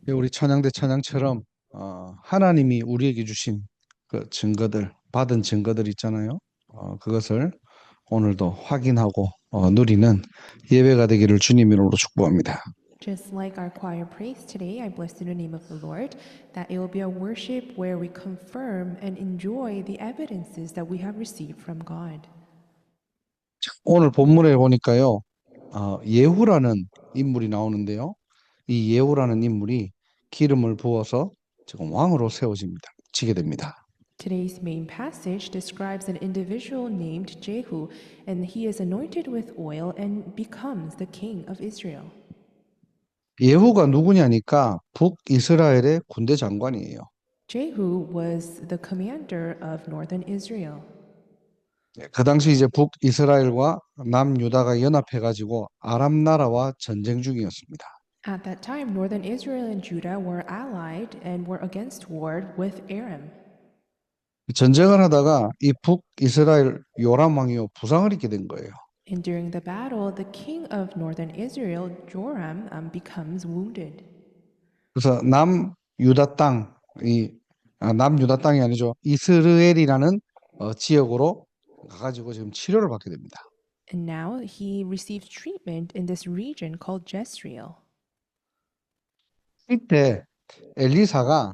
우리 찬양대 찬양처럼 하나님이 우리에게 주신 그 증거들, 받은 증거들 있잖아요. 그것을 오늘도 확인하고 누리는 예배가 되기를 주님 이름으로 축복합니다. Just like our choir prays today, I bless in the name of the Lord, that it will be a worship where we confirm and enjoy the evidences that we have received from God. 오늘 본문에 보니까요, 예후라는 인물이 나오는데요. 이 예후라는 인물이 기름을 부어서 지금 왕으로 세워집니다. 지게 됩니다. Today's main passage describes an individual named Jehu, and he is anointed with oil and becomes the king of Israel. 예후가 누구냐니까 북이스라엘의 군대 장관이에요. Jehu was the commander of northern Israel. 그 당시 이제 북이스라엘과 남유다가 연합해가지고 아람 나라와 전쟁 중이었습니다. At that time, northern Israel and Judah were allied and were against war with Aram. 전쟁을 하다가 이 북이스라엘 요람 왕이요 부상을 입게 된 거예요. And during the battle, the king of northern Israel, Joram, becomes wounded. 그래서 남유다 남유다 땅이 아니죠. 이스라엘이라는 지역으로 가가지고 지금 치료를 받게 됩니다. And now he receives treatment in this region called Jezreel. 이때 엘리사가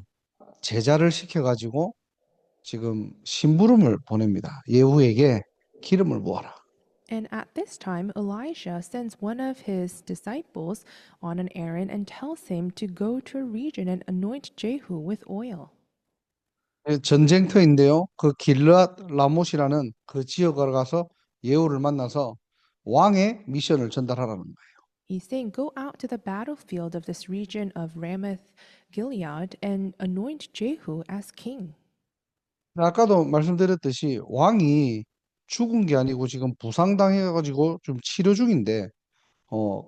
제자를 시켜가지고 지금 심부름을 보냅니다. 예후에게 기름을 부어라. And at this time, Elijah sends one of his disciples on an errand and tells him to go to a region and anoint Jehu with oil. 전쟁터인데요. 그 길르앗 라못이라는 그 지역을 가서 예후를 만나서 왕의 미션을 전달하라는 거예요. He's saying, go out to the battlefield of this region of Ramoth Gilead and anoint Jehu as king. 아까도 말씀드렸듯이 왕이 죽은 게 아니고 지금 부상당해가지고 좀 치료 중인데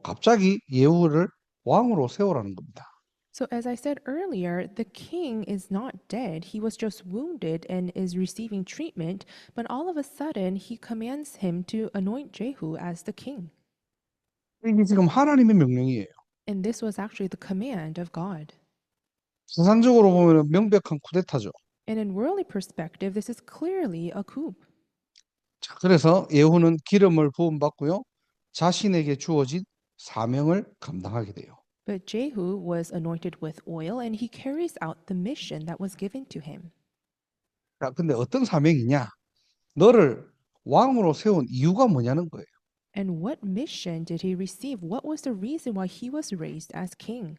갑자기 예후를 왕으로 세우라는 겁니다. So, as I said earlier, the king is not dead. He was just wounded and is receiving treatment, but all of a sudden, he commands him to anoint Jehu as the king. 이게 지금 하나님의 명령이에요. And this was actually the command of God. 세상적으로 보면 명백한 쿠데타죠. And in worldly perspective, this is clearly a coup. 자, 그래서 예후는 기름을 부음받고요. 자신에게 주어진 사명을 감당하게 돼요. But Jehu was anointed with oil and he carries out the mission that was given to him. 자, 근데 어떤 사명이냐? 너를 왕으로 세운 이유가 뭐냐는 거예요. And what mission did he receive? What was the reason why he was raised as king?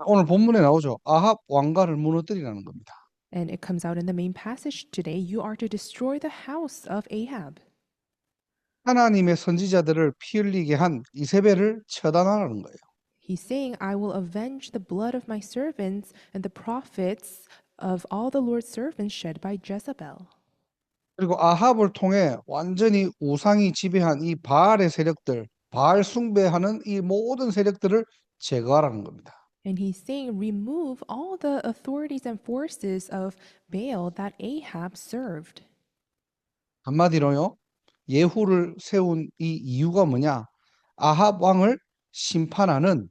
오늘 본문에 나오죠. 아합 왕가를 무너뜨리라는 겁니다. And it comes out in the main passage today. You are to destroy the house of Ahab. 하나님의 선지자들을 피 흘리게 한 이세벨을 처단하라는 거예요. He's saying, I will avenge the blood of my servants and the prophets of all the Lord's servants shed by Jezebel. 그리고 아합을 통해 완전히 우상이 지배한 이 바알의 세력들, 바알 숭배하는 이 모든 세력들을 제거하라는 겁니다. And he's saying, remove all the authorities and forces of Baal that Ahab served. 한마디로요. 예후를 세운 이 이유가 뭐냐? 아합 왕을 심판하는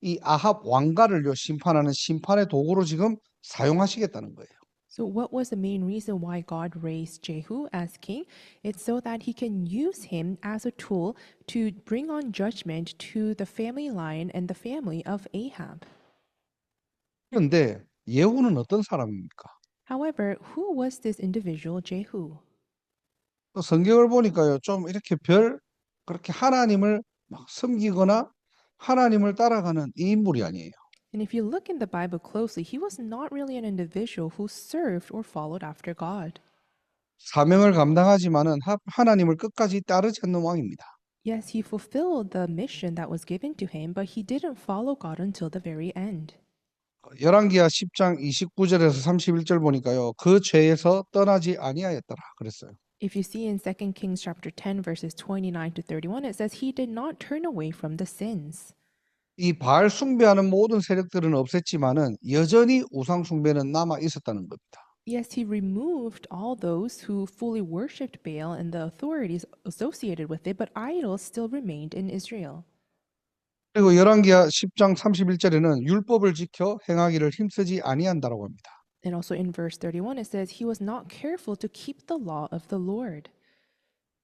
이 아합 왕가를요 심판하는 심판의 도구로 지금 사용하시겠다는 거예요. So, what was the main reason why God raised Jehu as king? It's so that he can use him as a tool to bring on judgment to the family line and the family of Ahab. 그런데 예후는 어떤 사람입니까? However, who was this individual Jehu? 또 성경을 보니까요, 좀 이렇게 그렇게 하나님을 막 섬기거나 하나님을 따라가는 이 인물이 아니에요. And if you look in the Bible closely, he was not really an individual who served or followed after God. 사명을 감당하지만은 하나님을 끝까지 따르지 않는 왕입니다. Yes, he fulfilled the mission that was given to him, but he didn't follow God until the very end. 열왕기하 10장 29절에서 31절 보니까요, 그 죄에서 떠나지 아니하였더라 그랬어요. If you see in 2 Kings chapter 10 verses 29 to 31, it says he did not turn away from the sins. 이 바알 숭배하는 모든 세력들은 없앴지만은 여전히 우상 숭배는 남아 있었다는 겁니다. Yes, he removed all those who fully worshipped Baal and the authorities associated with it, but idols still remained in Israel. 그리고 열왕기하 10장 31절에는 율법을 지켜 행하기를 힘쓰지 아니한다라고 합니다. And also in verse 31, it says, He was not careful to keep the law of the Lord.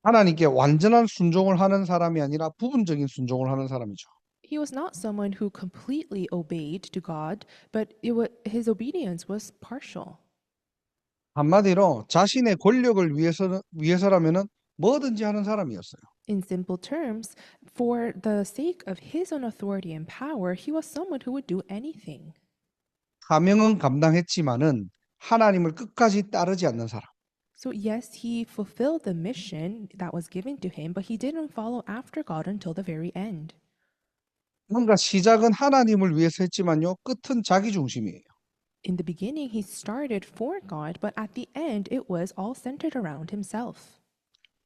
하나님께 완전한 순종을 하는 사람이 아니라 부분적인 순종을 하는 사람이죠. He was not someone who completely obeyed to God, but his obedience was partial. 한마디로 자신의 권력을 위해서라면은 뭐든지 하는 사람이었어요. In simple terms, for the sake of his own authority and power, he was someone who would do anything. 사명은 감당했지만은 하나님을 끝까지 따르지 않는 사람. So, yes, he fulfilled the mission that was given to him, but he didn't follow after God until the very end. 뭔가 시작은 하나님을 위해서 했지만요, 끝은 자기 중심이에요. In the beginning, he started for God, but at the end, it was all centered around himself.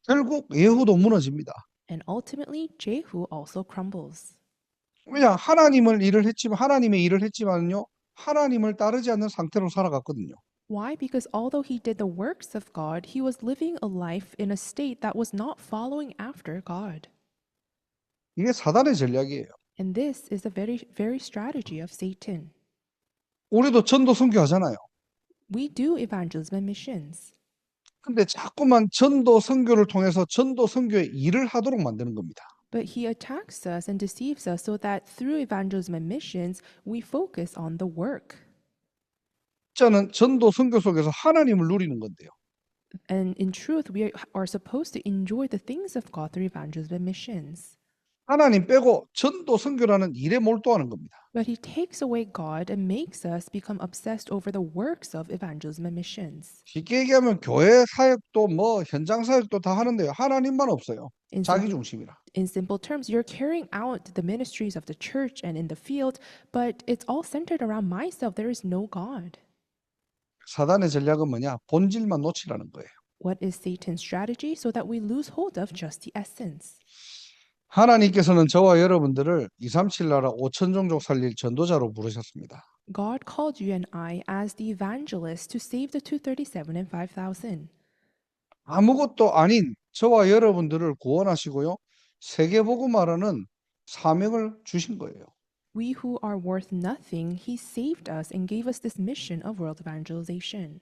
결국 예후도 무너집니다. And ultimately, Jehu also crumbles. 왜냐? 하나님의 일을 했지만요, 하나님을 따르지 않는 상태로 살아갔거든요. Why? Because although he did the works of God, he was living a life in a state that was not following after God. 이게 사단의 전략이에요. And this is the very strategy of Satan. 우리도 전도 선교하잖아요. We do evangelism and missions, 근데 자꾸만 전도 선교를 통해서 전도 선교의 일을 하도록 만드는 겁니다. but he attacks us and deceives us so that through evangelism and missions, we focus on the work. 저는 전도 선교 속에서 하나님을 누리는 건데요. And in truth, we are supposed to enjoy the things of God through evangelism and missions. 하나님 빼고 전도 선교라는 일에 몰두하는 겁니다. But he takes away God and makes us become obsessed over the works of evangelism and missions. 쉽게 얘기하면 교회 사역도 뭐 현장 사역도 다 하는데요. 하나님만 없어요. In 자기 simple, 중심이라. in simple terms, you're carrying out the ministries of the church and in the field, but it's all centered around myself. There is no God. 사단의 전략은 뭐냐? 본질만 놓치라는 거예요. What is Satan's strategy? So that we lose hold of just the essence. 하나님께서는 저와 여러분들을 237 나라 5천 종족 살릴 전도자로 부르셨습니다. God called you and I as the evangelists to save the 237 and 5,000. 아무것도 아닌 저와 여러분들을 구원하시고요. 세계복음화라는 사명을 주신 거예요. We who are worth nothing, he saved us and gave us this mission of world evangelization.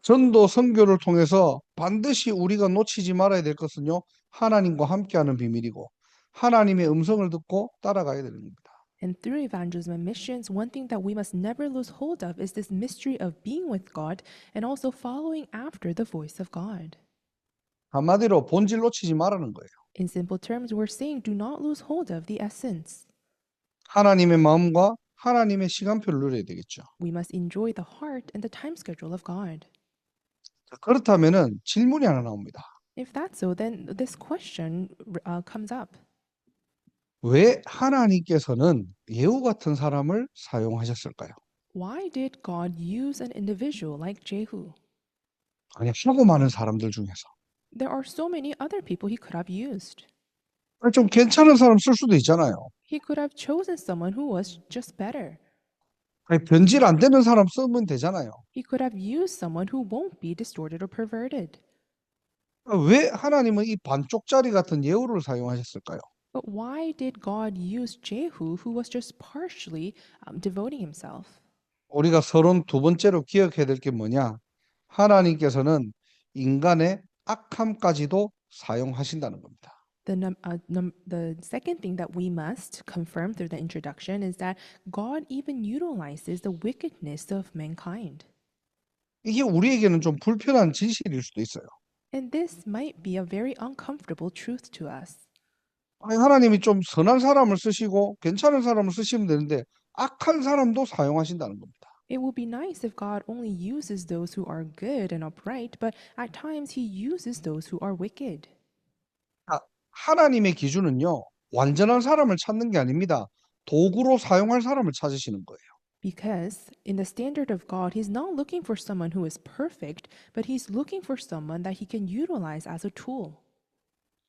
전도 선교를 통해서 반드시 우리가 놓치지 말아야 될 것은요. 하나님과 함께하는 비밀이고 하나님의 음성을 듣고 따라가야 되는 겁니다. And through evangelism and missions, one thing that we must never lose hold of is this mystery of being with God and also following after the voice of God. 한마디로 본질 놓치지 말라는 거예요. In simple terms, we're saying do not lose hold of the essence. 하나님의 마음과 하나님의 시간표를 누려야 되겠죠. We must enjoy the heart and the time schedule of God. 그렇다면은 질문이 하나 나옵니다. If that's so, then this question comes up. 왜 하나님께서는 예후 같은 사람을 사용하셨을까요? Why did God use an individual like Jehu? 아니, 하고 많은 사람들 중에서. There are so many other people he could have used. 아니, 좀 괜찮은 사람 쓸 수도 있잖아요. He could have chosen someone who was just better. 아니, 변질 안 되는 사람 쓰면 되잖아요. He could have used someone who won't be distorted or perverted. 왜 하나님은 이 반쪽짜리 같은 예후를 사용하셨을까요? But why did God use Jehu, who was just partially devoting himself? 우리가 서론 두 번째로 기억해야 될 게 뭐냐? 하나님께서는 인간의 악함까지도 사용하신다는 겁니다. The second thing that we must confirm through the introduction is that God even utilizes the wickedness of mankind. 이게 우리에게는 좀 불편한 진실일 수도 있어요. And this might be a very uncomfortable truth to us. 아니, 하나님이 좀 선한 사람을 쓰시고 괜찮은 사람을 쓰시면 되는데 악한 사람도 사용하신다는 겁니다. It would be nice if God only uses those who are good and upright, but at times he uses those who are wicked. 하나님의 기준은요, 완전한 사람을 찾는 게 아닙니다. 도구로 사용할 사람을 찾으시는 거예요. Because in the standard of God, he's not looking for someone who is perfect, but he's looking for someone that he can utilize as a tool.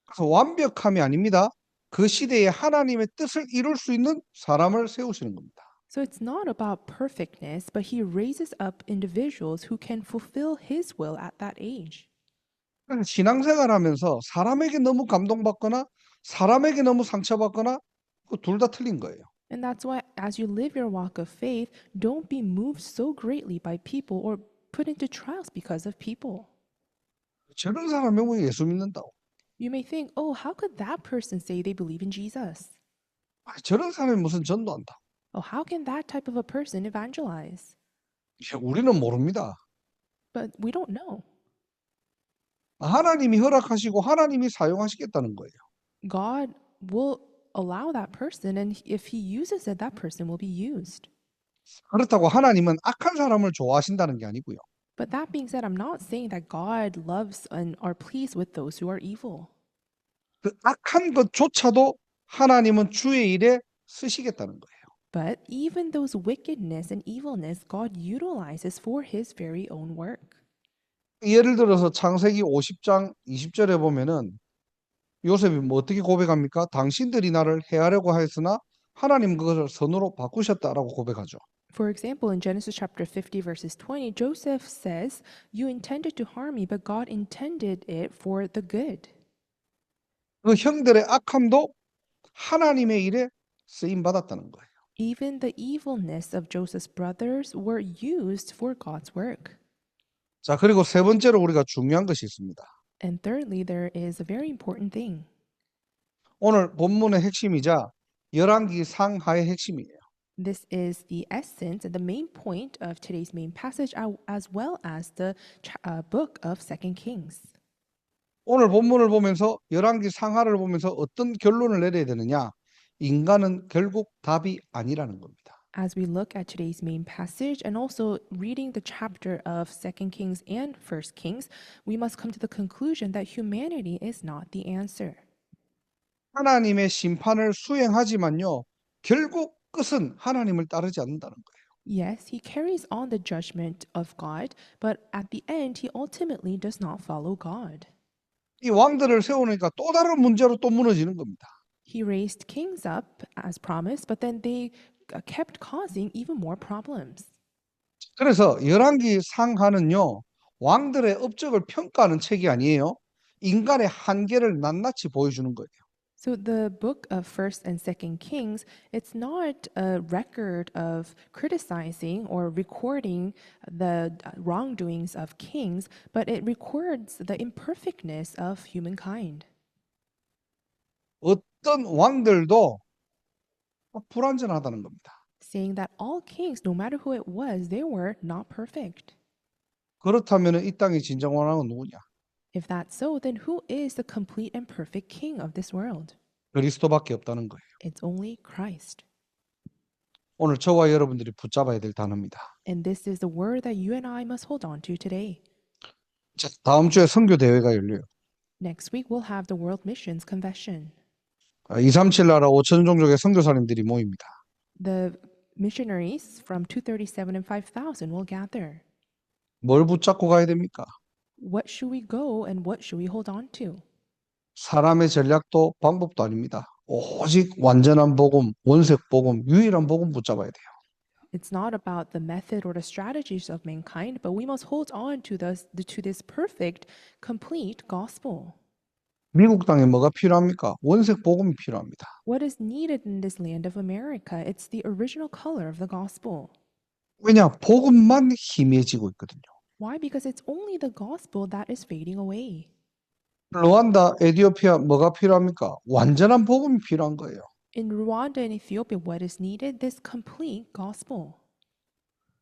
그래서 완벽함이 아닙니다. 그 시대에 하나님의 뜻을 이룰 수 있는 사람을 세우시는 겁니다. So it's not about perfectness, but he raises up individuals who can fulfill his will at that age. 신앙생활하면서 사람에게 너무 감동받거나 사람에게 너무 상처받거나 둘 다 틀린 거예요. And that's why, as you live your walk of faith, don't be moved so greatly by people or put into trials because of people. 저런 사람이 왜 예수 믿는다고? You may think, oh, how could that person say they believe in Jesus? 저런 사람이 무슨 전도한다? Oh, how can that type of a person evangelize? 우리는 모릅니다. But we don't know. 하나님이 허락하시고 하나님이 사용하시겠다는 거예요. God will allow that person, and if He uses it, that person will be used. 그렇다고 하나님은 악한 사람을 좋아하신다는 게 아니고요. But that being said, I'm not saying that God loves and are pleased with those who are evil. 그 악한 것조차도 하나님은 주의 일에 쓰시겠다는 거예요. But even those wickedness and evilness, God utilizes for His very own work. 예를 들어서 창세기 50장 20절에 보면은 요셉이 뭐 어떻게 고백합니까? 당신들이 나를 해하려고 하였으나 하나님 그것을 선으로 바꾸셨다라고 고백하죠. For example, in Genesis chapter 50, verses 20, Joseph says, "You intended to harm me, but God intended it for the good." 그 형들의 악함도 하나님의 일에 쓰임 받았다는 거예요. Even the evilness of Joseph's brothers were used for God's work. 자, 그리고 세 번째로 우리가 중요한 것이 있습니다. And thirdly, there is a very important thing. 오늘 본문의 핵심이자 열왕기 상하의 핵심이에요. This is the essence and the main point of today's main passage, as well as the book of Second Kings. 오늘 본문을 보면서 열왕기 상하를 보면서 어떤 결론을 내려야 되느냐? 인간은 결국 답이 아니라는 겁니다. As we look at today's main passage and also reading the chapter of Second Kings and First Kings, we must come to the conclusion that humanity is not the answer. 하나님의 심판을 수행하지만요. 결국 끝은 하나님을 따르지 않는다는 거예요. Yes, he carries on the judgment of God, but at the end, he ultimately does not follow God. 이 왕들을 세우니까 또 다른 문제로 또 무너지는 겁니다. He raised kings up as promised, but then they kept causing even more problems. 그래서 열왕기 상하는요. 왕들의 업적을 평가하는 책이 아니에요. 인간의 한계를 낱낱이 보여주는 거예요. So the book of First and Second Kings, it's not a record of criticizing or recording the wrongdoings of kings, but it records the imperfectness of humankind. 어떤 왕들도 불완전하다는 겁니다. Saying that all kings, no matter who it was, they were not perfect. 그렇다면 이 땅의 진정 왕은 누구냐? If that's so, then who is the complete and perfect king of this world? 그리스도밖에 없다는 거예요. It's only Christ. 오늘 저와 여러분들이 붙잡아야 될 단어입니다. And this is the word that you and I must hold on to today. 자, 다음 주에 선교 대회가 열려요. Next week, we'll have the World Missions Convention. 237 나라 5천 종족의 선교사님들이 모입니다. The missionaries from 237 and 5,000 will gather. 뭘 붙잡고 가야 됩니까? What should we go and what should we hold on to? 사람의 전략도 방법도 아닙니다. 오직 완전한 복음, 원색 복음, 유일한 복음 붙잡아야 돼요. It's not about the method or the strategies of mankind, but we must hold on to this perfect, complete gospel. 미국 땅에 뭐가 필요합니까? 원색 복음이 필요합니다. What is needed in this land of America? It's the original color of the gospel. 왜냐? 복음만 희미해지고 있거든요. Why? Because it's only the gospel that is fading away. 루안다, 에티오피아 뭐가 필요합니까? 완전한 복음이 필요한 거예요. In Rwanda and Ethiopia, what is needed? This complete gospel.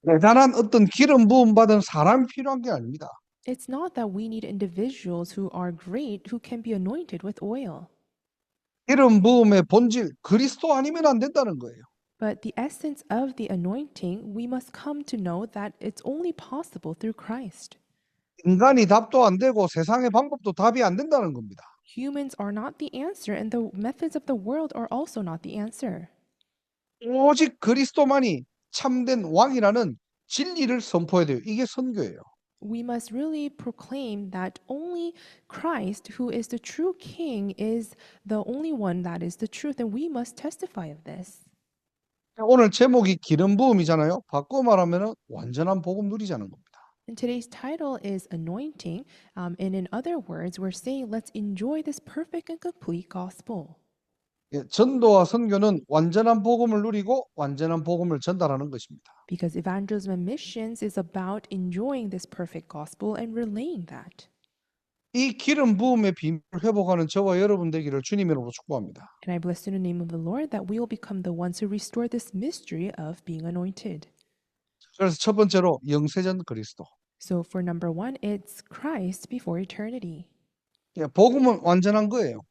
대단한 어떤 기름 부음 받은 사람이 필요한 게 아닙니다. It's not that we need individuals who are great who can be anointed with oil, 기름 부음의 본질 그리스도 아니면 안 된다는 거예요. but the essence of the anointing, we must come to know that it's only possible through Christ. 인간이 답도 안 되고 세상의 방법도 답이 안 된다는 겁니다. Humans are not the answer, and the methods of the world are also not the answer. 오직 그리스도만이 참된 왕이라는 진리를 선포해야 돼요. 이게 선교예요. We must really proclaim that only Christ, who is the true King, is the only one that is the truth, and we must testify of this. 오늘 제목이 기름 부음이잖아요. 바꿔 말하면 완전한 복음 누리자는 겁니다. And today's title is Anointing, and in other words, we're saying let's enjoy this perfect and complete gospel. 전도와 선교는 완전한 복음을 누리고 완전한 복음을 전달하는 것입니다. Because evangelism and missions is about enjoying this perfect gospel and relaying that. 이 기름 부음의 비밀을 회복하는 저와 여러분 되기를 주님의 이름으로 축복합니다. And I bless in the name of the Lord that we will become the ones who restore this mystery of being anointed. 그래서 첫 번째로 영세전 그리스도. So for number one, it's Christ before eternity. 복음은 완전한 거예요.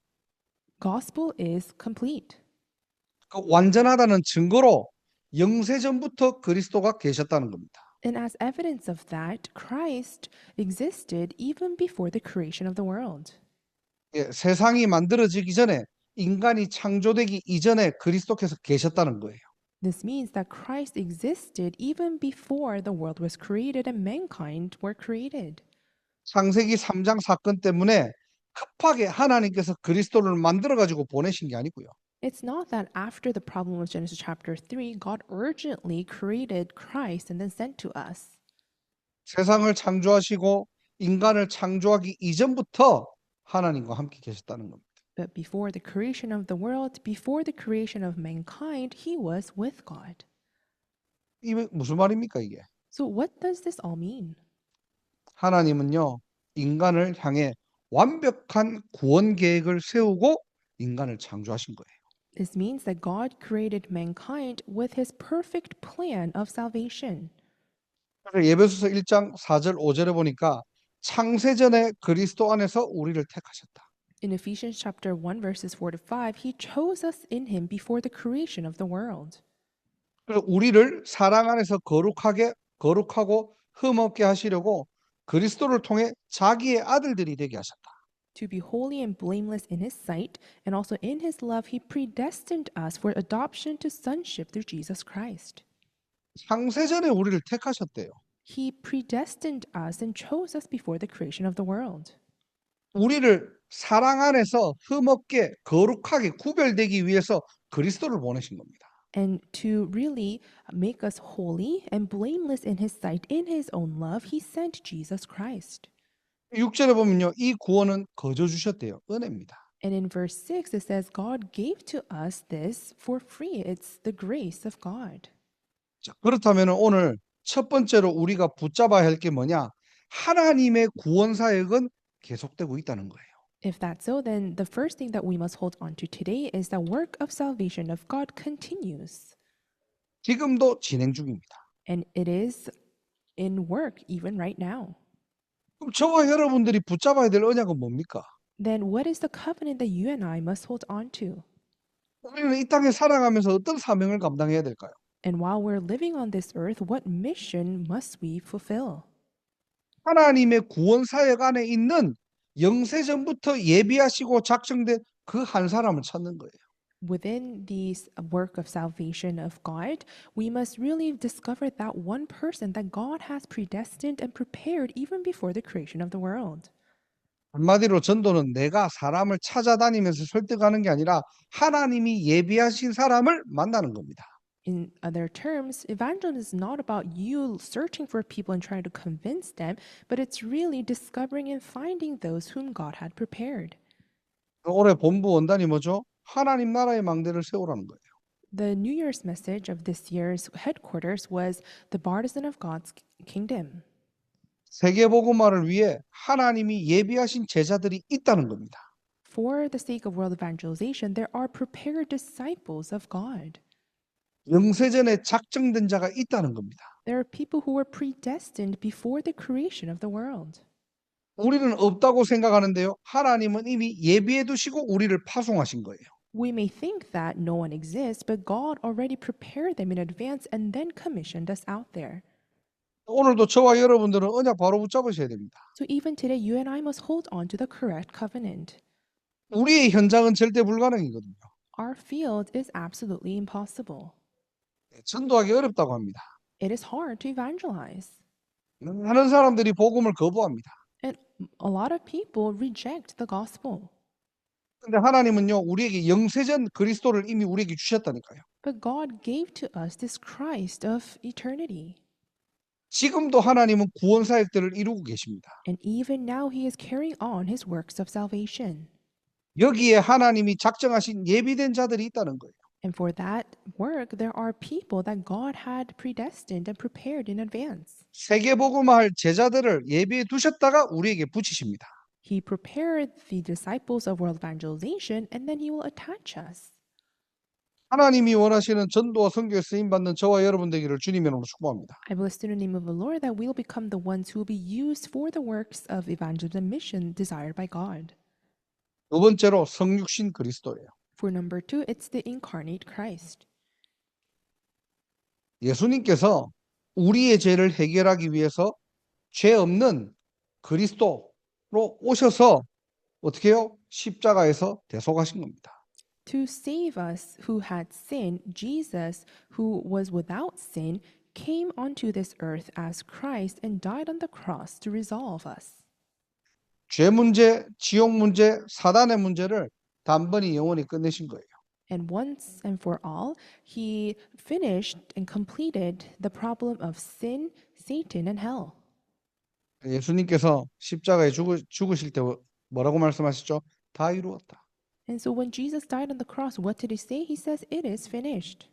Gospel is complete. 그 완전하다는 증거로 영세전부터 그리스도가 계셨다는 겁니다. And as evidence of that, Christ existed even before the creation of the world. 세상이 만들어지기 전에 인간이 창조되기 이전에 그리스도께서 계셨다는 거예요. This means that Christ existed even before the world was created and mankind were created. 창세기 3장 사건 때문에 급하게 하나님께서 그리스도를 만들어 가지고 보내신 게 아니고요. It's not that after the problem of Genesis chapter 3, God urgently created Christ and then sent to us. 세상을 창조하시고 인간을 창조하기 이전부터 하나님과 함께 계셨다는 겁니다. But before the creation of the world, before the creation of mankind, he was with God. 이게 무슨 말입니까, 이게? So what does this all mean? 하나님은요, 인간을 향해 완벽한 구원 계획을 세우고 인간을 창조하신 거예요. This means that God created mankind with his perfect plan of salvation. 그래서 예배소서 1장 4절 5절에 보니까 창세전에 그리스도 안에서 우리를 택하셨다. In Ephesians chapter 1 verses 4 to 5, he chose us in him before the creation of the world. 그래서 우리를 사랑 안에서 거룩하고 흠없게 하시려고 그리스도를 통해 자기의 아들들이 되게 하셨다. To be holy and blameless in his sight, and also in his love, he predestined us for adoption to sonship through Jesus Christ. 창세전에 우리를 택하셨대요. He predestined us and chose us before the creation of the world. 우리를 사랑 안에서 흠없게 거룩하게 구별되기 위해서 그리스도를 보내신 겁니다. And to really make us holy and blameless in his sight, in his own love, he sent Jesus Christ. 6절에 보면요. 이 구원은 거저 주셨대요. 은혜입니다. And in verse 6, it says, God gave to us this for free. It's the grace of God. 자, 그렇다면 오늘 첫 번째로 우리가 붙잡아야 할 게 뭐냐? 하나님의 구원 사역은 계속되고 있다는 거예요. If that's so, then the first thing that we must hold on to today is the work of salvation of God continues. 지금도 진행 중입니다. And it is in work even right now. 그럼 저와 여러분들이 붙잡아야 될 언약은 뭡니까? Then what is the covenant that you and I must hold on to? 우리는 이 땅에 살아가면서 어떤 사명을 감당해야 될까요? And while we're living on this earth, what mission must we fulfill? 하나님의 구원 사역 안에 있는 영세전부터 예비하시고 작정된 그 한 사람을 찾는 거예요. Within this work of salvation of God, we must really discover that one person that God has predestined and prepared even before the creation of the world. 한마디로 전도는 내가 사람을 찾아다니면서 설득하는 게 아니라 하나님이 예비하신 사람을 만나는 겁니다. In other terms, evangelism is not about you searching for people and trying to convince them, but it's really discovering and finding those whom God had prepared. 올해 본부 원단이 뭐죠? 하나님 나라의 망대를 세우라는 거예요. The New Year's message of this year's headquarters was the partisan of God's kingdom. 세계 복음화를 위해 하나님이 예비하신 제자들이 있다는 겁니다. For the sake of world evangelization, there are prepared disciples of God. 영세전에 작정된 자가 있다는 겁니다. There are people who were predestined before the creation of the world. 우리는 없다고 생각하는데요. 하나님은 이미 예비해 두시고 우리를 파송하신 거예요. We may think that no one exists, but God already prepared them in advance and then commissioned us out there. 오늘도 저와 여러분들은 언약 바로 붙잡으셔야 됩니다. So even today, you and I must hold on to the correct covenant. 우리의 현장은 절대 불가능이거든요. Our field is absolutely impossible. 전도하기 어렵다고 합니다. It is hard to evangelize. 많은 사람들이 복음을 거부합니다. And a lot of people reject the gospel. 근데 하나님은요, 우리에게 영세전 그리스도를 이미 우리에게 주셨다니까요. But God gave to us this Christ of eternity. 지금도 하나님은 구원 사역들을 이루고 계십니다. And even now, He is carrying on His works of salvation. 여기에 하나님이 작정하신 예비된 자들이 있다는 거예요. And for that work, there are people that God had predestined and prepared in advance. 세계복음화할 제자들을 예비해 두셨다가 우리에게 붙이십니다. He prepared the disciples of world evangelization, and then he will attach us. 하나님이 원하시는 전도와 선교에 쓰임 받는 저와 여러분 되기를 주님의 이름으로 축복합니다. I bless in the name of the Lord that we'll become the ones who will be used for the works of evangelism and mission desired by God. 두 번째로 성육신 그리스도예요. For number 2, it's the incarnate Christ. 예수님께서 우리의 죄를 해결하기 위해서 죄 없는 그리스도로 오셔서 어떻게 해요? 십자가에서 대속하신 겁니다. To save us who had sinned, Jesus, who was without sin, came onto this earth as Christ and died on the cross to resolve us. 죄 문제, 지옥 문제, 사단의 문제를 단번에 영원히 끝내신 거예요. And once and for all, he finished and completed the problem of sin, Satan, and hell. 예수님께서 십자가에 죽으실 때 뭐라고 말씀하셨죠? 다 이루었다. And so when Jesus died on the cross, what did he say? He says, "It is finished."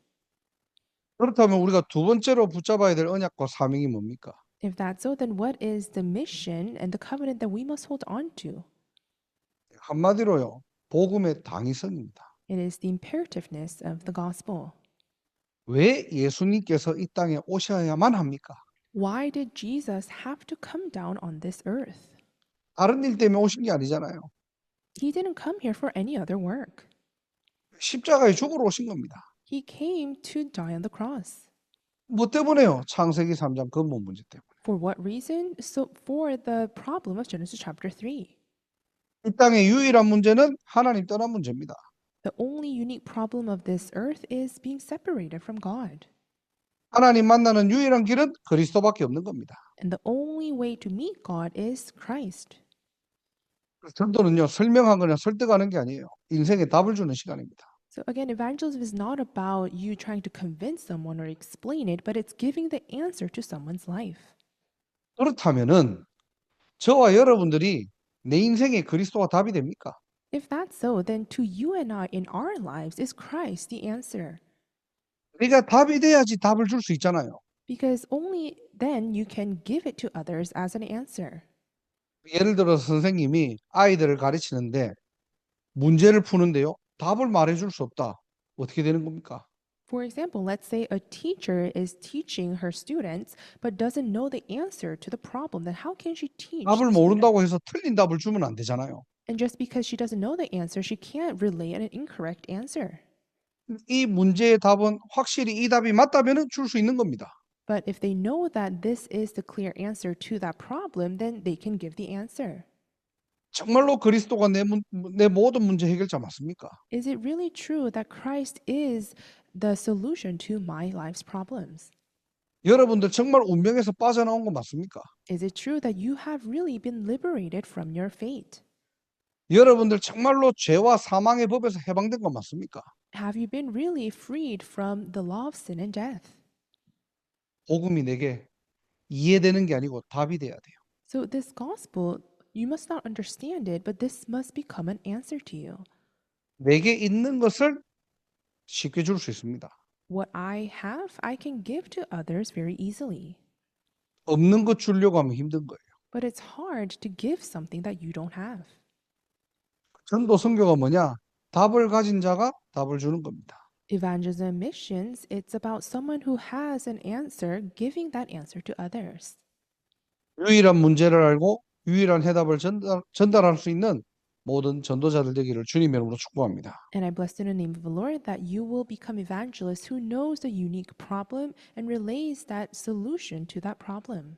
그렇다면 우리가 두 번째로 붙잡아야 될 언약과 사명이 뭡니까? If that's so, then what is the mission and the covenant that we must hold on to? 한마디로요. 복음의 당위성입니다. It is the imperativeness of the gospel. 왜 예수님께서 이 땅에 오셔야만 합니까? Why did Jesus have to come down on this earth? 다른 일 때문에 오신 게 아니잖아요. He didn't come here for any other work. 십자가에 죽으러 오신 겁니다. He came to die on the cross. 뭐 때문에요? 창세기 3장 근본 문제 때문에. For what reason? So for the problem of Genesis chapter 3. 이 땅의 유일한 문제는 하나님 떠난 문제입니다. The only unique problem of this earth is being separated from God. 하나님 만나는 유일한 길은 그리스도밖에 없는 겁니다. And the only way to meet God is Christ. 전도는요, 설명하거나 설득하는 게 아니에요. 인생에 답을 주는 시간입니다. So again, evangelism is not about you trying to convince someone or explain it, but it's giving the answer to someone's life. 그렇다면은 저와 여러분들이 내 인생에 그리스도가 답이 됩니까? If that's so, then to you and I in our lives is Christ the answer. 우리가 답이 돼야지 답을 줄 수 있잖아요. Because only then you can give it to others as an answer. 예를 들어서 선생님이 아이들을 가르치는데 문제를 푸는데요. 답을 말해줄 수 없다. 어떻게 되는 겁니까? For example, let's say a teacher is teaching her students but doesn't know the answer to the problem. Then how can she teach? 답을 the students? 모른다고 해서 틀린 답을 주면 안 되잖아요. And just because she doesn't know the answer, she can't relay an incorrect answer. 이 문제의 답은 확실히 이 답이 맞다면 줄 수 있는 겁니다. But if they know that this is the clear answer to that problem, then they can give the answer. 정말로 그리스도가 내 모든 문제 해결자 맞습니까? Is it really true that Christ is the solution to my life's problems? 여러분들 정말 운명에서 빠져나온 거 맞습니까? Is it true that you have really been liberated from your fate? 여러분들 정말로 죄와 사망의 법에서 해방된 거 맞습니까? Have you been really freed from the law of sin and death? 복음이 내게 이해되는 게 아니고 답이 돼야 돼요. So this gospel, you must not understand it, but this must become an answer to you. 내게 있는 것을 쉽게 줄 수 있습니다. What I have, I can give to others very easily. 없는 것 주려고 하면 힘든 거예요. But it's hard to give something that you don't have. 전도 선교가 뭐냐? 답을 가진 자가 답을 주는 겁니다. Evangelism missions, it's about someone who has an answer, giving that answer to others. 유일한 문제를 알고 유일한 해답을 전달할 수 있는 모든 전도자들 되기를 주님의 이름으로 축복합니다. And I bless in the name of the Lord that you will become evangelists who knows the unique problem and relays that solution to that problem.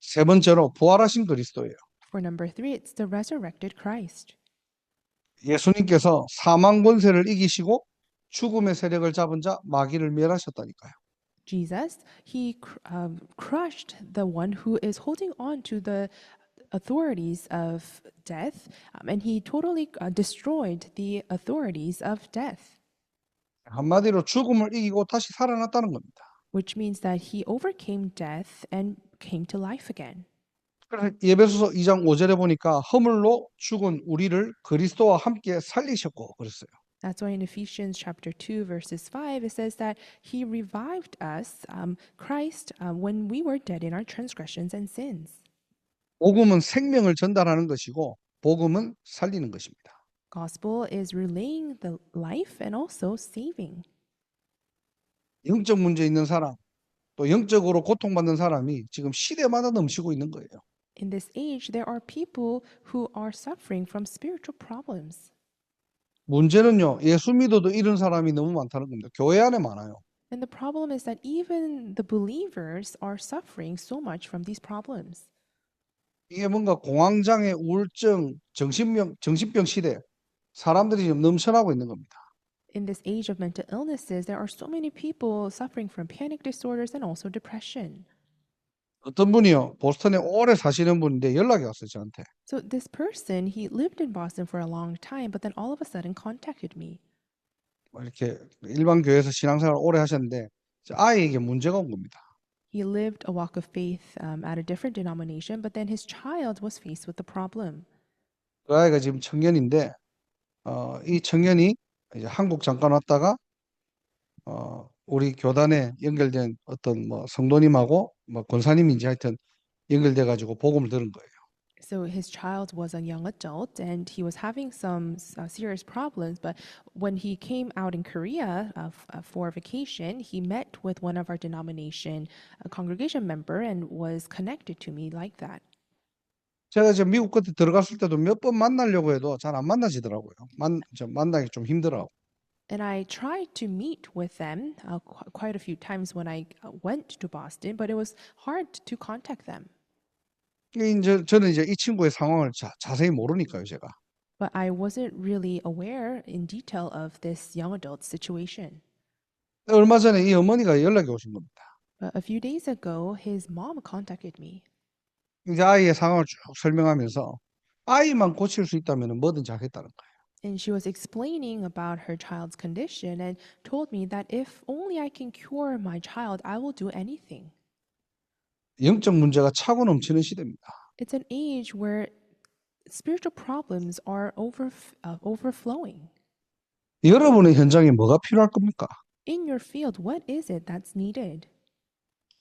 세 번째로 부활하신 그리스도예요. For number 3, it's the resurrected Christ. 예수님께서 사망 권세를 이기시고 죽음의 세력을 잡은 자 마귀를 멸하셨다니까요. Jesus, he crushed the one who is holding on to the authorities of death, and he totally destroyed the authorities of death, 한마디로 죽음을 이기고 다시 살아났다는 겁니다. which means that he overcame death and came to life again. 그래서 예배소서 2장 5절에 보니까 허물로 죽은 우리를 그리스도와 함께 살리셨고 그랬어요. That's why in Ephesians chapter 2, verses 5, it says that he revived us, Christ, when we were dead in our transgressions and sins. 복음은 생명을 전달하는 것이고 복음은 살리는 것입니다. Gospel is relaying the life and also saving. 영적 문제 있는 사람, 또 영적으로 고통받는 사람이 지금 시대마다 넘치고 있는 거예요. In this age, there are people who are suffering from spiritual problems. 문제는요, 예수 믿어도 이런 사람이 너무 많다는 겁니다. 교회 안에 많아요. And the problem is that even the believers are suffering so much from these problems. 이게 뭔가 공황장애, 우울증, 정신병 시대, 사람들이 지금 넘쳐나고 있는 겁니다. In this age of mental illnesses, there are so many people suffering from panic disorders and also depression. 어떤 분이요, 보스턴에 오래 사시는 분인데 연락이 왔어요, 저한테. So this person, he lived in Boston for a long time, but then all of a sudden contacted me. 이렇게 일반 교회에서 신앙생활 오래 하셨는데 아이에게 문제가 온 겁니다. He lived a walk of faith at a different denomination, but then his child was faced with the problem. 그 아이가 지금 청년인데 이 청년이 이제 한국 잠깐 왔다가 우리 교단에 연결된 어떤 뭐 성도님하고 뭐 권사님인지 하여튼 연결돼 가지고 복음을 들은 거예요. So his child was a young adult and he was having some serious problems. But when he came out in Korea for vacation, he met with one of our denomination congregation member and was connected to me like that. 제가 이제 미국 그때 들어갔을 때도 몇 번 만나려고 해도 잘 안 만나지더라고요. 만나기 좀 힘들어. And I tried to meet with them quite a few times when I went to Boston, but it was hard to contact them. 이제 저는 이제 이 친구의 상황을 자세히 모르니까요, 제가. But I wasn't really aware in detail of this young adult's situation. 얼마 전에 이 어머니가 연락이 오신 겁니다. But a few days ago, his mom contacted me. 이제 아이의 상황을 쭉 설명하면서 아이만 고칠 수 있다면 뭐든지 하겠다는 거예요. And she was explaining about her child's condition and told me that if only I can cure my child, I will do anything. 영적 문제가 차고 넘치는 시대입니다. It's an age where spiritual problems are overflowing. 여러분의 현장에 뭐가 필요할 겁니까? In your field, what is it that's needed?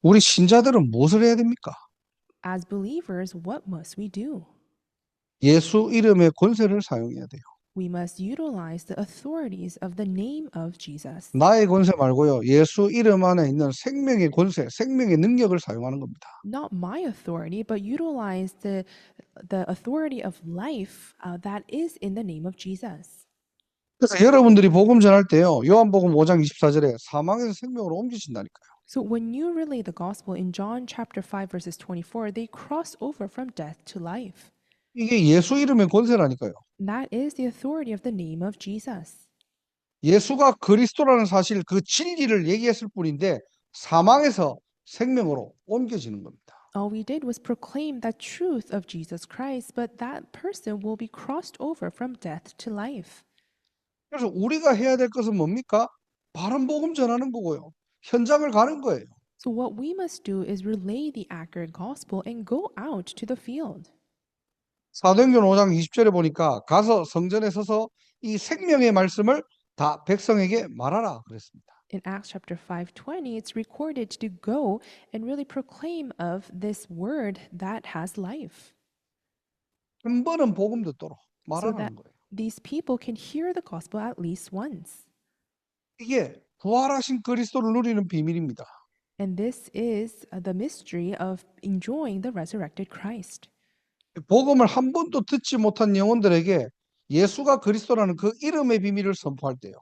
우리 신자들은 무엇을 해야 됩니까? As believers, what must we do? 예수 이름의 권세를 사용해야 돼요. We must utilize the authorities of the name of Jesus. 나의 권세 말고요. 예수 이름 안에 있는 생명의 권세, 생명의 능력을 사용하는 겁니다. Not my authority, but utilize the authority of life that is in the name of Jesus. 그래서 여러분들이 복음 전할 때요. 요한복음 5장 24절에 사망에서 생명으로 옮기신다니까요. So when you relay the gospel in John chapter 5 verses 24, they cross over from death to life. 이게 예수 이름의 권세라니까요. That is the authority of the name of Jesus. 예수가 그리스도라는 사실 그 진리를 얘기했을 뿐인데 사망에서 생명으로 옮겨지는 겁니다. All we did was proclaim that truth of Jesus Christ, but that person will be crossed over from death to life. 그래서 우리가 해야 될 것은 뭡니까? 바른 복음 전하는 거고요. 현장을 가는 거예요. So what we must do is relay the accurate gospel and go out to the field. 사도행전 5장 20절에 보니까 가서 성전에 서서 이 생명의 말씀을 다 백성에게 말하라 그랬습니다. In Acts chapter 5:20, it's recorded to go and really proclaim of this word that has life. 한 번은 복음 듣도록 So that 말하라는 거예요. these people can hear the gospel at least once. 이게 부활하신 그리스도를 누리는 비밀입니다. And this is the mystery of enjoying the resurrected Christ. 복음을 한 번도 듣지 못한 영혼들에게 예수가 그리스도라는 그 이름의 비밀을 선포할 때요.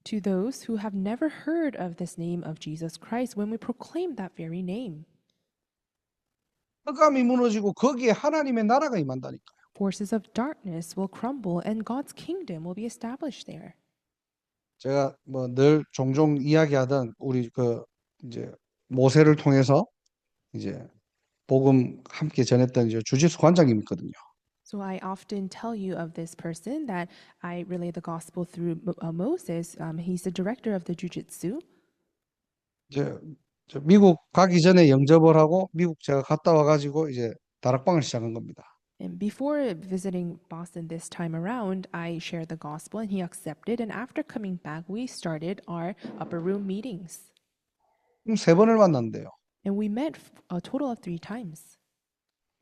To those who have never heard of this name of Jesus Christ, when we proclaim that very name, 흑암이 무너지고 거기에 하나님의 나라가 임한다니까요. forces of darkness will crumble and God's kingdom will be established there. 제가 뭐 늘 종종 이야기하던 우리 그 이제 모세를 통해서 이제 복음 함께 전했던 이제 주지수 관장님 있거든요. So I often tell you of this person that I relay the gospel through Moses. He's the director of the Jiu-Jitsu. 이제 저 미국 가기 전에 영접을 하고 미국 제가 갔다 와가지고 이제 다락방을 시작한 겁니다. And before visiting Boston this time around, I shared the gospel and he accepted. And after coming back, we started our upper room meetings. 그럼 세 번을 만났는데요. And we met a total of 3 times.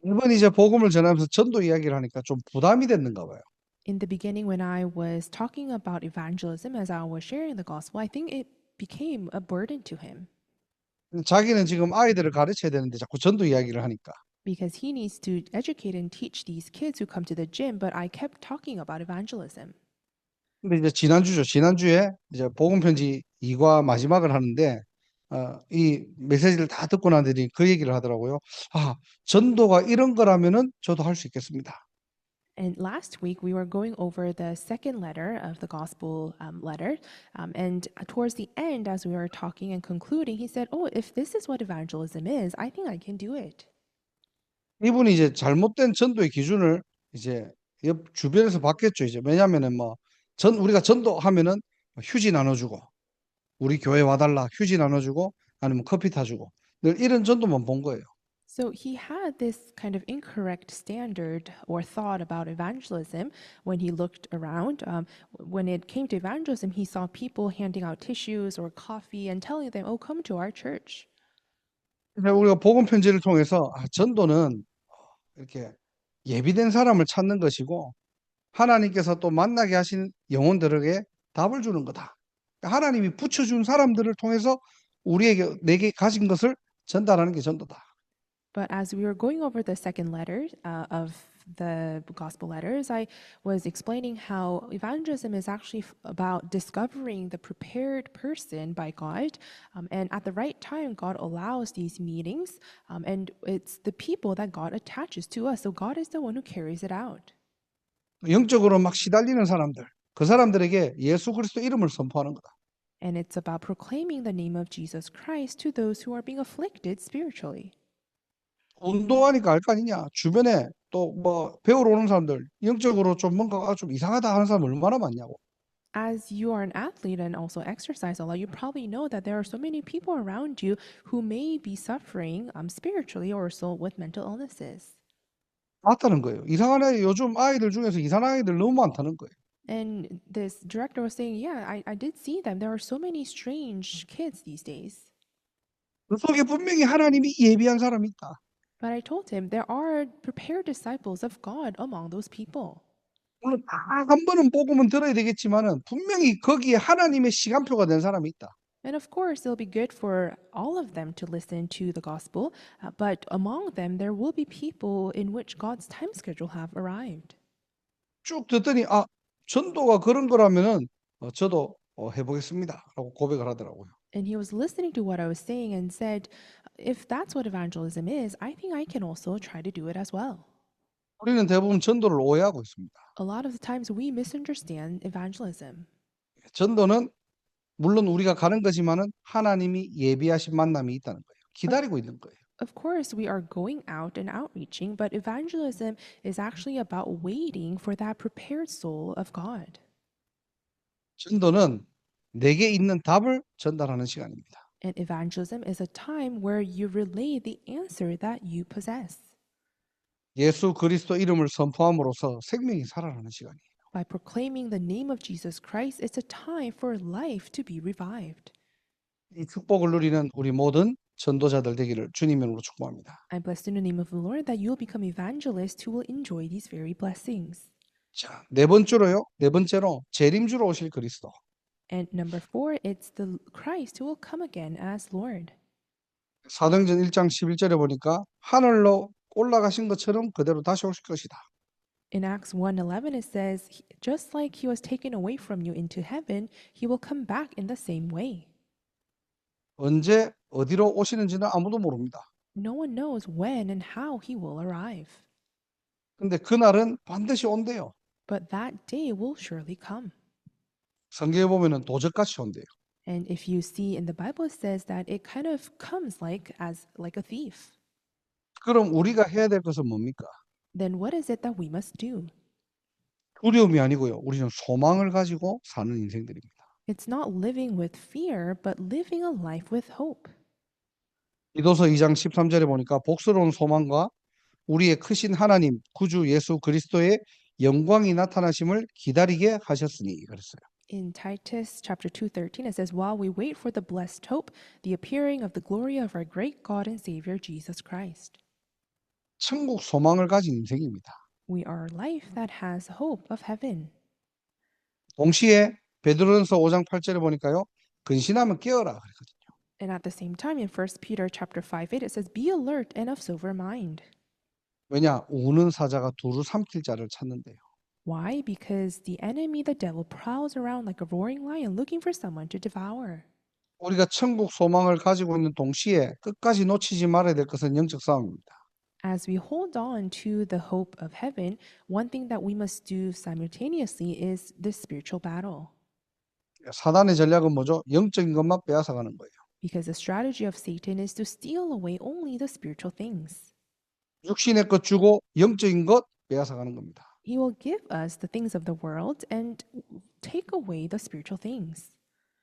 이번 이제 복음을 전하면서 전도 이야기를 하니까 좀 부담이 됐는가 봐요. In the beginning, when I was talking about evangelism as I was sharing the gospel, I think it became a burden to him 자기는 지금 아이들을 가르쳐야 되는데 자꾸 전도 이야기를 하니까. because he needs to educate and teach these kids who come to the gym, but I kept talking about evangelism. 근데 이제 지난주에 이제 복음 편지 2과 마지막을 하는데 이 메시지를 다 듣고 나더니 그 얘기를 하더라고요. 아, 전도가 이런 거라면은 저도 할 수 있겠습니다. And last week, we were going over the second letter of the gospel letter. And towards the end, as we were talking and concluding, he said, "Oh, if this is what evangelism is, I think I can do it." 이분이 이제 잘못된 전도의 기준을 이제 옆 주변에서 봤겠죠. 이제 왜냐하면은 뭐 우리가 전도하면은 휴지 나눠주고 우리 교회 와달라 휴지 나눠주고 아니면 커피 타주고 늘 이런 전도만 본 거예요. So he had this kind of incorrect standard or thought about evangelism when he looked around. When it came to evangelism, he saw people handing out tissues or coffee and telling them, "Oh, come to our church." 근데 우리가 복음 편지를 통해서 전도는 이렇게 예비된 사람을 찾는 것이고 하나님께서 또 만나게 하신 영혼들에게 답을 주는 거다. 하나님이 붙여준 사람들을 통해서 내게 가진 것을 전달하는 게 전도다. But as we were going over the second letter of the gospel letters, I was explaining how evangelism is actually about discovering the prepared person by God. And at the right time, God allows these meetings. And it's the people that God attaches to us. So God is the one who carries it out. 영적으로 막 시달리는 사람들, 그 사람들에게 예수 그리스도 이름을 선포하는 거다. And it's about proclaiming the name of Jesus Christ to those who are being afflicted spiritually. 운동하니까 알 거 아니냐. 주변에 또 뭐 배우러 오는 사람들, 영적으로 좀 뭔가가 좀 이상하다 하는 사람 얼마나 많냐고. As you are an athlete and also exercise a lot, you probably know that there are so many people around you who may be suffering spiritually or so with mental illnesses. 많다는 거예요. 이상한 아이, 요즘 아이들 중에서 이상한 아이들 너무 많다는 거예요. And this director was saying, yeah, I did see them. There are so many strange kids these days. 그 속에 분명히 하나님이 예비한 사람이 있다. But I told him there are prepared disciples of God among those people. 물론 다 한 번은 복음은 들어야 되겠지만은 분명히 거기에 하나님의 시간표가 된 사람이 있다. And of course, it'll be good for all of them to listen to the gospel, but among them, there will be people in which God's time schedule have arrived. 쭉 듣더니 전도가 그런 거라면은 저도 해보겠습니다라고 고백을 하더라고요. And he was listening to what I was saying and said, if that's what evangelism is, I think I can also try to do it as well. 우리는 대부분 전도를 오해하고 있습니다. A lot of the times we misunderstand evangelism. 전도는 물론 우리가 가는 거지만은 하나님이 예비하신 만남이 있다는 거예요. 기다리고 있는 거예요. Of course, we are going out and outreaching, but evangelism is actually about waiting for that prepared soul of God. 전도는 내게 있는 답을 전달하는 시간입니다. And evangelism is a time where you relay the answer that you possess. 예수 그리스도 이름을 선포함으로써 생명이 살아나는 시간이에요. By proclaiming the name of Jesus Christ, it's a time for life to be revived. 이 축복을 누리는 우리 모든 전도자들 되기를 주님의 이름으로 축복합니다. I bless in the name of the Lord that you'll become evangelists who will enjoy these very blessings. 자, 네 번째로 재림주로 오실 그리스도. And number 4, it's the Christ who will come again as Lord. 사도행전 1장 11절에 보니까 하늘로 올라가신 것처럼 그대로 다시 오실 것이다. In Acts 1:11 it says, just like he was taken away from you into heaven, he will come back in the same way. 언제 어디로 오시는지는 아무도 모릅니다. No one knows when and how he will arrive. 근데 그날은 반드시 온대요. But that day will surely come. 성경에 보면은 도적같이 온대요. And if you see in the Bible, it says that it kind of comes like a thief. 그럼 우리가 해야 될 것은 뭡니까? Then what is it that we must do? 두려움이 아니고요. 우리는 소망을 가지고 사는 인생들입니다. It's not living with fear, but living a life with hope. 이도서 2장 13절에 보니까 복스러운 소망과 우리의 크신 하나님 구주 예수 그리스도의 영광이 나타나심을 기다리게 하셨으니 그랬어요. In Titus chapter 2:13 it says, "While we wait for the blessed hope, the appearing of the glory of our great God and Savior Jesus Christ." 천국 소망을 가진 인생입니다. We are a life that has hope of heaven. 동시에 베드로전서 5장 8절에 보니까요. 근신하면 깨어라 그랬거든요. And at the same time in 1 Peter chapter 5:8 it says, "Be alert and of sober mind." 왜냐? 우는 사자가 두루 삼킬 자를 찾는데요. Why? Because the enemy, the devil, prowls around like a roaring lion looking for someone to devour. 우리가 천국 소망을 가지고 있는 동시에 끝까지 놓치지 말아야 될 것은 영적 싸움입니다. As we hold on to the hope of heaven, one thing that we must do simultaneously is this spiritual battle. 사단의 전략은 뭐죠? 영적인 것만 빼앗아가는 거예요. Because the strategy of Satan is to steal away only the spiritual things. 육신의 것 주고 영적인 것 빼앗아가는 겁니다. He will give us the things of the world and take away the spiritual things.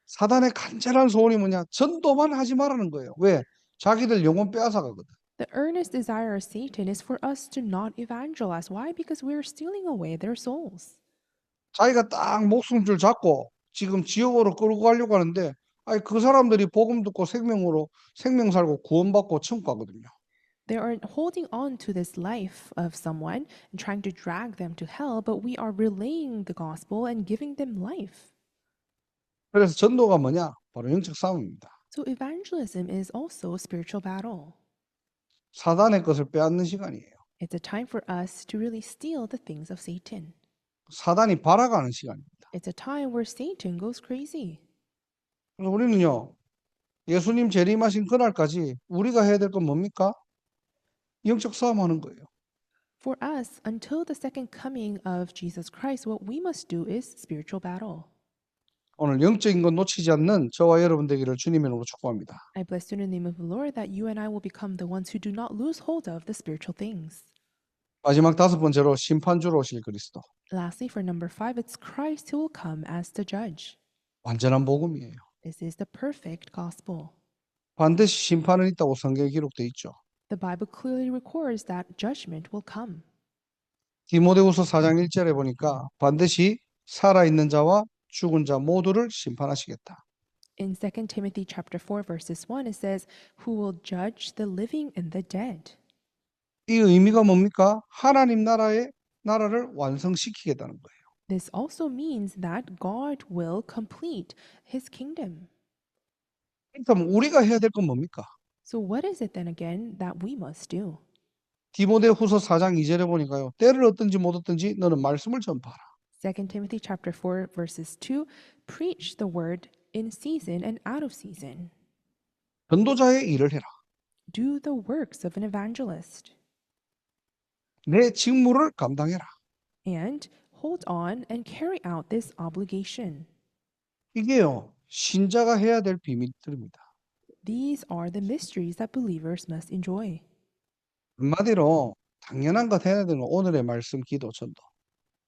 사단의 간절한 소원이 뭐냐? 전도만 하지 말라는 거예요. 왜? 자기들 영혼 빼앗아가거든. The earnest desire of Satan is for us to not evangelize. Why? Because we're stealing away their souls. 자기가 딱 목숨줄 잡고 지금 지옥으로 끌고 가려고 하는데 아니 그 사람들이 복음 듣고 생명 살고 구원받고 천국 가거든요. They are holding on to this life of someone and trying to drag them to hell, but we are relaying the gospel and giving them life. 그래서 전도가 뭐냐? 바로 영적 싸움입니다. So evangelism is also a spiritual battle. 사단의 것을 빼앗는 시간이에요. It's a time for us to really steal the things of Satan. 사단이 발악하는 시간입니다. It's a time where Satan goes crazy. 그래서 우리는요. 예수님 재림하신 그날까지 우리가 해야 될 건 뭡니까? 영적 싸움하는 거예요. For us, until the second coming of Jesus Christ, what we must do is spiritual battle. 오늘 영적인 것 놓치지 않는 저와 여러분 되기를 주님의 이름으로 축복합니다. I bless you in the name of the Lord that you and I will become the ones who do not lose hold of the spiritual things. 마지막 다섯 번째로 심판주로 오실 그리스도. Lastly, for number 5, it's Christ who will come as the judge. 완전한 복음이에요. This is the perfect gospel. 반드시 심판은 있다고 성경에 기록되어 있죠. The Bible clearly records that judgment will come. 디모데후서 4장 1절에 보니까 반드시 살아있는 자와 죽은 자 모두를 심판하시겠다. In 2 Timothy chapter 4 verses 1 it says, "Who will judge the living and the dead." 이 의미가 뭡니까? 하나님 나라를 완성시키겠다는 거예요. This also means that God will complete his kingdom. 그럼 우리가 해야 될 건 뭡니까? So what is it then again that we must do? 디모데후서 4장 2절에 보니까요. 때를 얻든지 못 얻든지 너는 말씀을 전파하라. 2 Timothy chapter 4 verses 2, "Preach the word in season and out of season. 전도자의 일을 해라. Do the works of an evangelist 내 직무를 감당해라. and hold on and carry out this obligation." 이게요. 신자가 해야 될 비밀들입니다. These are the mysteries that believers must enjoy. 한마디로 당연한 것 해야 되는 오늘의 말씀 기도 전도.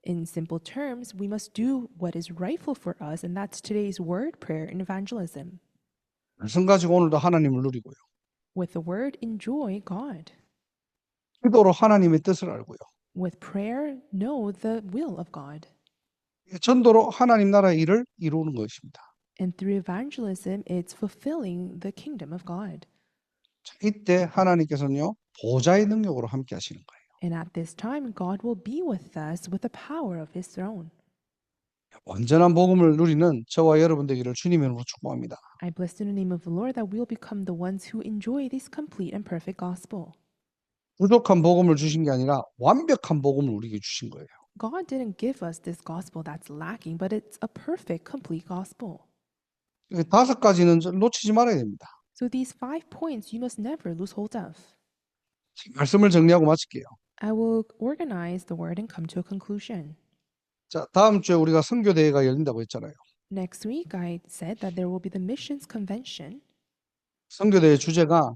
In simple terms, we must do what is rightful for us, and that's today's word, prayer, and evangelism. 말씀 가지고 오늘도 하나님을 누리고요. With the word, enjoy God. 기도로 하나님의 뜻을 알고요. With prayer, know the will of God. 전도로 하나님 나라의 일을 이루는 것입니다. And through evangelism, it's fulfilling the kingdom of God. 자, 이때 하나님께서는요. 보좌의 능력으로 함께 하시는 거예요. And at this time, God will be with us with the power of his throne. 완전한 복음을 누리는 저와 여러분 되기를 주님의 이름으로 축복합니다. I bless in the name of the Lord that we'll become the ones who enjoy this complete and perfect gospel. 부족한 복음을 주신 게 아니라 완벽한 복음을 우리에게 주신 거예요. God didn't give us this gospel that's lacking, but it's a perfect, complete gospel. 이 다섯 가지는 놓치지 말아야 됩니다. So these 5 points you must never lose hold of. 말씀을 정리하고 마칠게요. I will organize the word and come to a conclusion. 자, 다음 주에 우리가 선교대회가 열린다고 했잖아요. Next week, I said that there will be the missions convention, 선교대회 주제가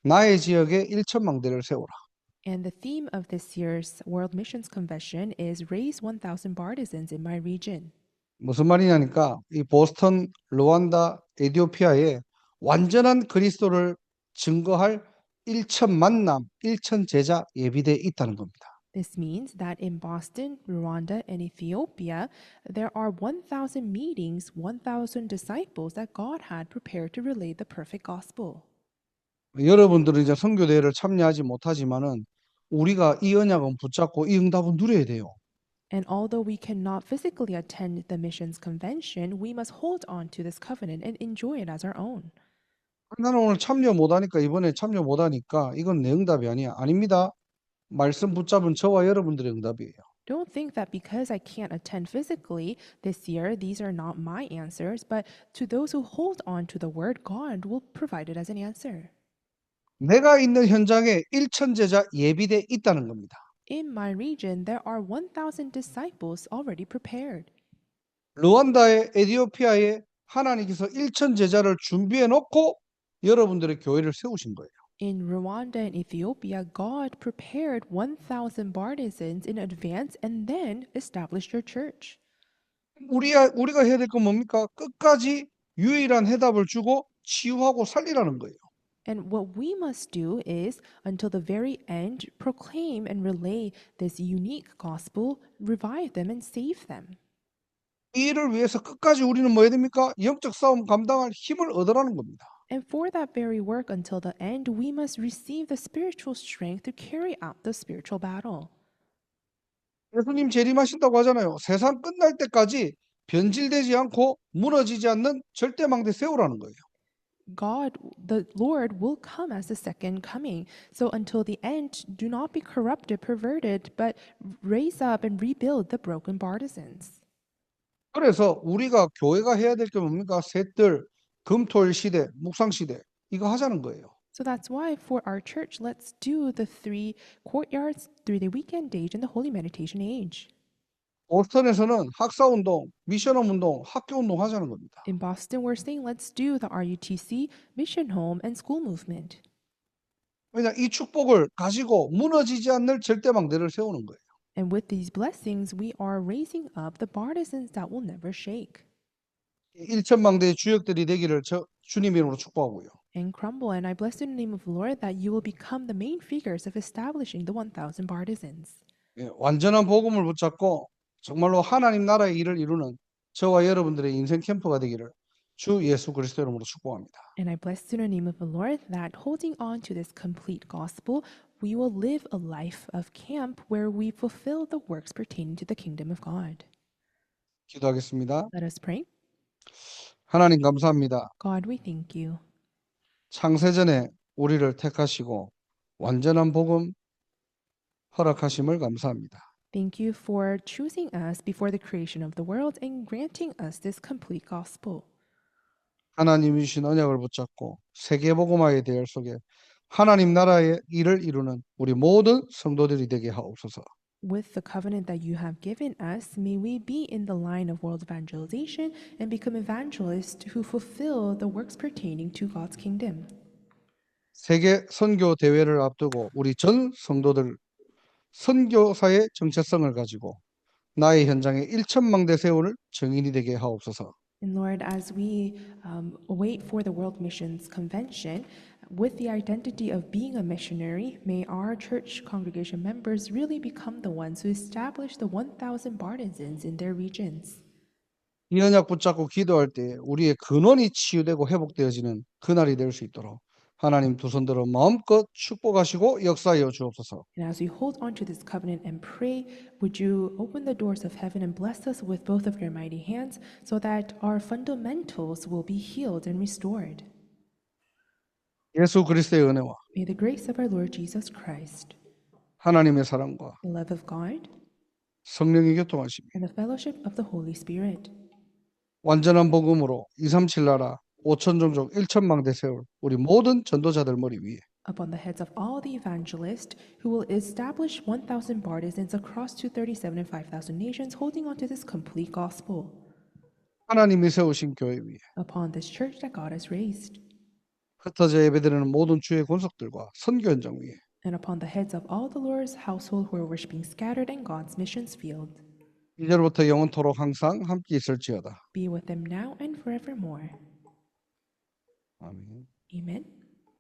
나의 지역에 1,000망대를 세우라. and the theme of this year's World Missions Convention is Raise 1,000 Partisans in my region. 무슨 말이냐니까 이 보스턴, 루안다, 에티오피아에 완전한 그리스도를 증거할 1천 만남, 1천 제자 예비되어 있다는 겁니다. This means that in Boston, Rwanda, and Ethiopia, there are 1,000 meetings, 1,000 disciples that God had prepared to relay the perfect gospel. 여러분들은 이제 선교대회를 참여하지 못하지만은 우리가 이 언약은 붙잡고 이 응답은 누려야 돼요. And although we cannot physically attend the missions convention, we must hold on to this covenant and enjoy it as our own. 나는 오늘 참여 못하니까 이번에 참여 못하니까 이건 내 응답이 아니야. 아닙니다. 말씀 붙잡은 저와 여러분들의 응답이에요. Don't think that because I can't attend physically this year, these are not my answers, but to those who hold on to the word, God will provide it as an answer. 내가 있는 현장에 1천 제자 예비돼 있다는 겁니다. In my region, there are 1,000 disciples already prepared. 르완다에 에티오피아에 하나님께서 1천 제자를 준비해 놓고 여러분들의 교회를 세우신 거예요. In Rwanda and Ethiopia, God prepared 1,000 partisans in advance and then established your church. 우리가 해야 될 건 뭡니까? 끝까지 유일한 해답을 주고 치유하고 살리라는 거예요. And what we must do is, until the very end, proclaim and relay this unique gospel, revive them and save them. 이 일을 위해서 끝까지 우리는 뭐 해야 됩니까? 영적 싸움 감당할 힘을 얻으라는 겁니다. And for that very work until the end, we must receive the spiritual strength to carry out the spiritual battle. 예수님 재림하신다고 하잖아요. 세상 끝날 때까지 변질되지 않고 무너지지 않는 절대망대 세우라는 거예요. God, the Lord, will come as the second coming. So until the end, do not be corrupted, perverted, but raise up and rebuild the broken partisans. 그래서 우리가 교회가 해야 될 게 뭡니까? 셋들, 금토일 시대, 묵상 시대 이거 하자는 거예요. So that's why for our church, let's do the 3 courtyards, 3-day weekend age, and the holy meditation age. 보스턴에서는 학사운동, 미션홈 운동, 학교 운동 하자는 겁니다. In Boston, we're saying let's do the RUTC, Mission Home, and School Movement. 왜냐 이 축복을 가지고 무너지지 않는 절대망대를 세우는 거예요. And with these blessings, we are raising up the partisans that will never shake 1천망대의 주역들이 되기를 주님 이름으로 축복하고요. and crumble. And I bless in the name of the Lord that you will become the main figures of establishing the 1,000 partisans. 예, 완전한 복음을 붙잡고 정말로 하나님 나라의 일을 이루는 저와 여러분들의 인생 캠프가 되기를 주 예수 그리스도 이름으로 축복합니다. And I bless in the name of the Lord that holding on to this complete gospel, we will live a life of camp where we fulfill the works pertaining to the kingdom of God. 기도하겠습니다. Let us pray. 하나님 감사합니다. God, we thank you. 창세전에 우리를 택하시고 완전한 복음 허락하심을 감사합니다. Thank you for choosing us before the creation of the world and granting us this complete gospel. 하나님이 주신 언약을 붙잡고 세계복음화의 대열 속에 하나님 나라의 일을 이루는 우리 모든 성도들이 되게 하옵소서. With the covenant that you have given us, may we be in the line of world evangelization and become evangelists who fulfill the works pertaining to God's kingdom. 세계 선교 대회를 앞두고 우리 전 성도들 선교사의 정체성을 가지고 나의 현장에 1천망대 세우는 증인이 되게 하옵소서. And Lord, as we wait for the World Missions Convention, with the identity of being a missionary, may our church congregation members really become the ones who establish the 1,000 partisans in their regions. 이 언약 붙잡고 기도할 때 우리의 근원이 치유되고 회복되어지는 그날이 될 수 있도록 하나님 두 손들어 마음껏 축복하시고 역사하여 주옵소서. And as we hold on to this covenant and pray, would you open the doors of heaven and bless us with both of your mighty hands so that our fundamentals will be healed and restored. 예수 그리스도의 은혜와 May the grace of our Lord Jesus Christ, 하나님의 사랑과 the love of God, 성령의 교통하심이 and the fellowship of the Holy Spirit 완전한 복음으로 237 나라 5천 종족 1천망대 세울 우리 모든 전도자들 머리 위에 upon the heads of all the evangelists who will establish 1,000 partisans across 237 and 5,000 nations holding on to this complete gospel, 하나님이 세우신 교회 위에 upon this church that God has raised, 흩어져 예배드리는 모든 주의 권속들과 선교 현장 위에 and upon the heads of all the Lord's household who are worshiping scattered in God's missions field. 이제로부터 영원토록 항상 함께 있을지어다. Be with them now and forevermore. 아멘. Amen.